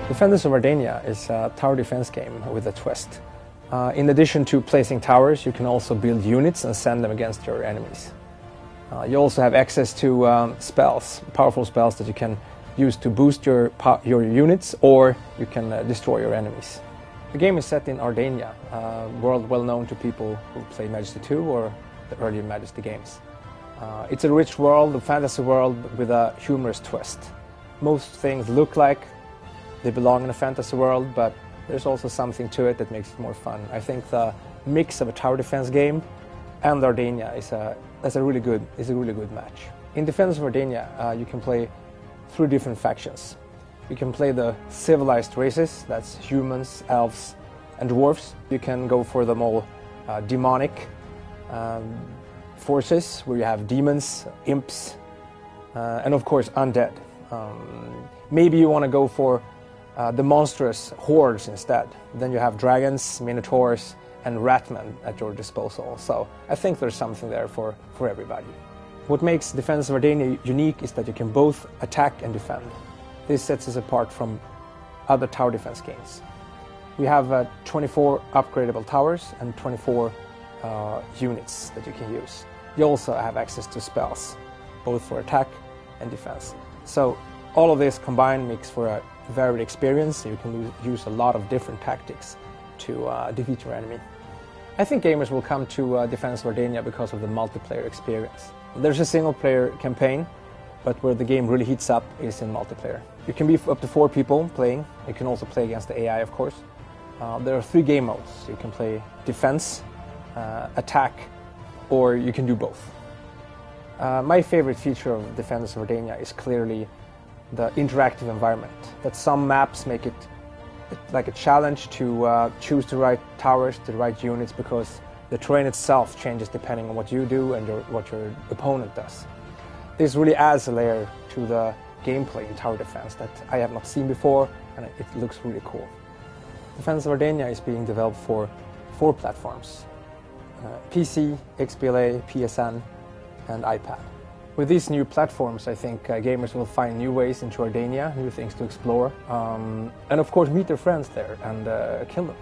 Defenders of Ardania is a tower defense game with a twist. In addition to placing towers, you can also build units and send them against your enemies. You also have access to spells, powerful spells that you can use to boost your units, or you can destroy your enemies. The game is set in Ardania, a world well known to people who play Majesty 2 or the earlier Majesty games. It's a rich world, a fantasy world with a humorous twist. Most things look like they belong in a fantasy world, but there's also something to it that makes it more fun. I think the mix of a tower defense game and Ardania is a really good match. In Defenders of Ardania, you can play 3 different factions. You can play the civilized races, that's humans, elves, and dwarves. You can go for the more demonic forces, where you have demons, imps, and of course undead. Maybe you want to go for the monstrous hordes instead. Then you have dragons, minotaurs, and ratmen at your disposal. So I think there's something there for everybody. What makes Defenders of Ardania unique is that you can both attack and defend. This sets us apart from other tower defense games. We have 24 upgradable towers and 24 units that you can use. You also have access to spells, both for attack and defense. So all of this combined makes for a varied experience. You can use a lot of different tactics to defeat your enemy. I think gamers will come to Defenders of Ardania because of the multiplayer experience. There's a single-player campaign, but where the game really heats up is in multiplayer. You can be up to 4 people playing. You can also play against the AI, of course. There are 3 game modes. You can play defense, attack, or you can do both. My favorite feature of Defenders of Ardania is clearly the interactive environment. That some maps make it like a challenge to choose the right towers, the right units, because the terrain itself changes depending on what you do and what your opponent does. This really adds a layer to the gameplay in tower defense that I have not seen before, and it looks really cool. Defenders of Ardania is being developed for 4 platforms: PC, XBLA, PSN, and iPad. With these new platforms, I think gamers will find new ways into Ardania, new things to explore, and of course meet their friends there and kill them.